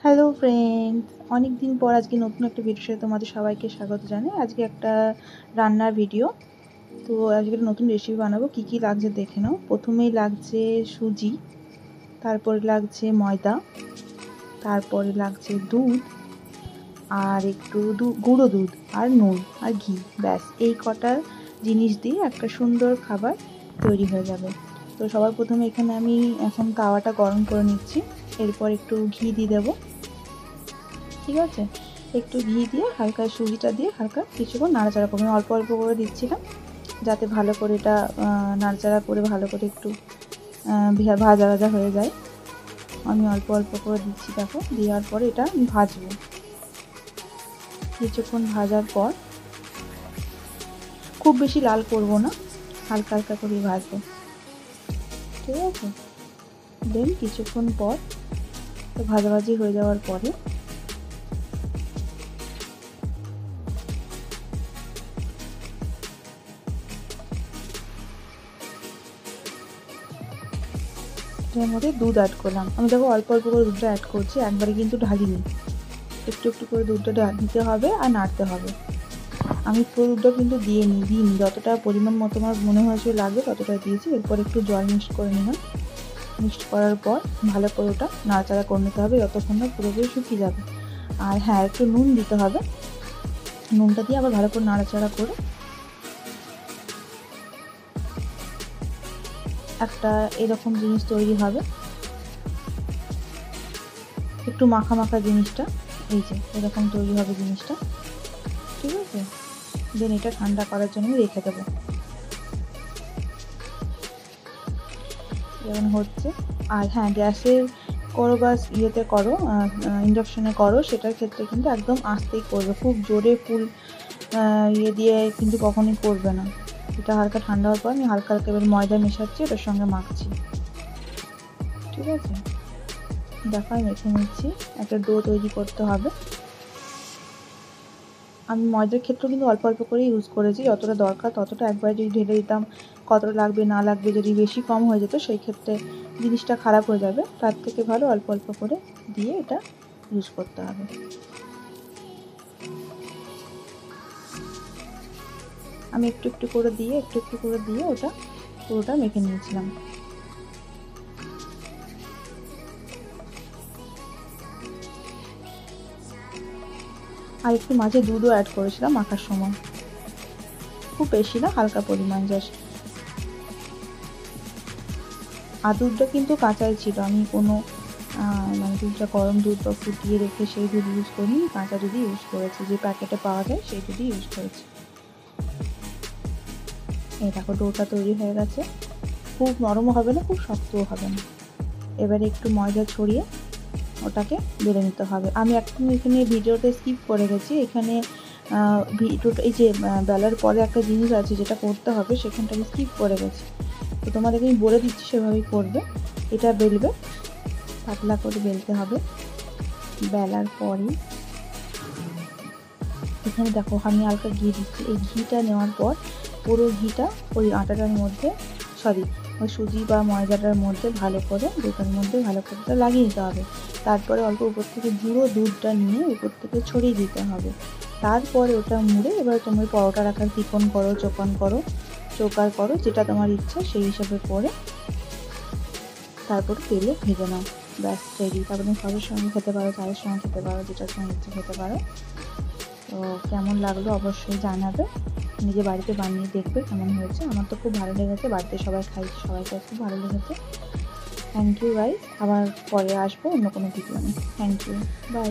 Hello friends, অনেক দিন পর আজকে নতুন একটা ভিডিওর সাথে তোমাদের সবাইকে স্বাগত জানাই। আজকে একটা রান্নার ভিডিও। তো আজকে একটা নতুন রেসিপি বানাবো। কি কি লাগছে দেখে নাও। প্রথমেই লাগছে সুজি, তারপরে লাগছে ময়দা, তারপরে লাগছে দুধ আর একটু গুঁড়ো দুধ আর নুন আর ঘি। ব্যাস এই কটা জিনিস দিয়ে একটা সুন্দর খাবার তৈরি হয়ে যাবে। তো সবার প্রথমে এখানে আমি এখন তাওয়াটা গরম করে নিচ্ছি। এরপর একটু ঘি দিয়ে দেবো। ঠিক আছে, একটু ঘি দিয়ে হালকা সুজিটা দিয়ে হালকা কিছুক্ষণ নাড়াচাড়া করবেন। অল্প অল্প করে দিচ্ছিলাম যাতে ভালো করে এটা নাড়াচাড়া করে ভালো করে একটু ভাজা ভাজা হয়ে যায়। আমি অল্প অল্প করে দিচ্ছি, দেখো। দেওয়ার পরে এটা ভাজবো। কিছুক্ষণ ভাজার পর খুব বেশি লাল করব না, হালকা হালকা করে ভাজবো। ঠিক আছে, দেন কিছুক্ষণ পর ভাজাভাজি হয়ে যাওয়ার পরে এর মধ্যে দুধ অ্যাড করলাম। আমি দেখো অল্প অল্প করে দুধটা অ্যাড করছি, একবারে কিন্তু ঢালিনি। একটু একটু করে দুধটা দিতে হবে আর নাড়তে হবে। আমি পুরো দুধটা কিন্তু দিইনি, যতটা পরিমাণ মতো আমার মনে হয়েছিল লাগবে ততটা দিয়েছি। এরপর একটু জল মিক্সড করে নিলাম। মিক্সড করার পর ভালো করে ওটা নাড়াচাড়া করে নিতে হবে যতক্ষণ না পুরোপুরি শুকিয়ে যাবে। আর হ্যাঁ, একটু নুন দিতে হবে। নুনটা দিয়ে আবার ভালো করে নাড়াচাড়া করে একটা এরকম জিনিস তৈরি হবে, একটু মাখা মাখা জিনিসটা। এই যে এরকম তৈরি হবে জিনিসটা। ঠিক আছে, দেন এটা ঠান্ডা করার জন্য রেখে দেবো। যেমন হচ্ছে। আর হ্যাঁ, গ্যাসের করো বা ইয়েতে করো, ইন্ডাকশানে করো, সেটার ক্ষেত্রে কিন্তু একদম আস্তেই করবে। খুব জোরে ফুল ইয়ে দিয়ে কিন্তু কখনোই করবে না। এটা হালকা ঠান্ডা হওয়ার পর আমি হালকা হালকা এবার ময়দা মেশাচ্ছি, ওটার সঙ্গে মাখছি। ঠিক আছে, দেখো আমি মেখে নিচ্ছি। একটা ডো তৈরি করতে হবে। আমি ময়দার ক্ষেত্রেও কিন্তু অল্প অল্প করে ইউজ করেছি, যতটা দরকার ততটা। একবারে যদি ঢেলে দিতাম কতটা লাগবে না লাগবে, যদি বেশি কম হয়ে যেত সেই ক্ষেত্রে জিনিসটা খারাপ হয়ে যাবে। তার থেকে ভালো অল্প অল্প করে দিয়ে এটা ইউজ করতে হবে। আমি একটু একটু করে দিয়ে ওটা পুরোটা মেখে নিয়েছিলাম। আর একটু মাঝে দুধও অ্যাড করেছিলাম মাখার সময়, খুব বেশি না, হালকা পরিমাণ জাস্ট। আর দুধটা কিন্তু কাঁচাই ছিল, আমি কোনো মানে দুধটা গরম দুধ বা ফুটিয়ে রেখে সেই দুধ ইউজ করিনি, কাঁচা দুধই ইউজ করেছি, যে প্যাকেটে পাওয়া যায় সেই দুধই ইউজ করেছি। এই দেখো ডোটা তৈরি হয়ে গেছে। খুব নরমও হবে না, খুব শক্তও হবে না। এবারে একটু ময়দা ছড়িয়ে ওটাকে বেলে নিতে হবে। আমি এখন এখানে ভিডিওতে স্কিপ করে গেছি। এখানে ভিডিওটা এই যে বেলার পরে একটা জিনিস আছে যেটা করতে হবে, সেখানটা আমি স্কিপ করে গেছি। তো তোমাদেরকে আমি বলে দিচ্ছি, সেভাবেই করবে। এটা বেলবে, পাতলা করে বেলতে হবে। বেলার পরে এখানে দেখো আমি হালকা ঘি দিচ্ছি। এই ঘিটা নেওয়ার পর পুরো ঘিটা ওই আটাটার মধ্যে, ওই সুজি বা ময়দাটার মধ্যে ভালো করে, দুটোর মধ্যে ভালো করে লাগিয়ে নিতে হবে। তারপরে অল্প উপর থেকে গুঁড়ো দুধটা নিয়ে উপর থেকে ছড়িয়ে দিতে হবে। তারপরে ওটা মুড়ে এবার তুমি পরোটার আকার চিকন করো, চোকার করো, যেটা তোমার ইচ্ছা সেই হিসাবে করে তারপরে তেলে ভেজে নাও। ব্যাস রেডি। তারপরে তুমি সবের সঙ্গে খেতে পারো, চায়ের সঙ্গে খেতে পারো, যেটার সঙ্গে ইচ্ছে খেতে পারো। তো কেমন লাগলো অবশ্যই জানাবে। নিজে বাড়িতে বানিয়ে দেখবে কেমন হয়েছে। আমার তো খুব ভালো লেগেছে, বাড়িতে সবাই খাইছে, সবাইকে খুব ভালো লেগেছে। Thank you guys. আবার পরে আসবো অন্য কোনো ভিডিও নিয়ে। Thank you, by.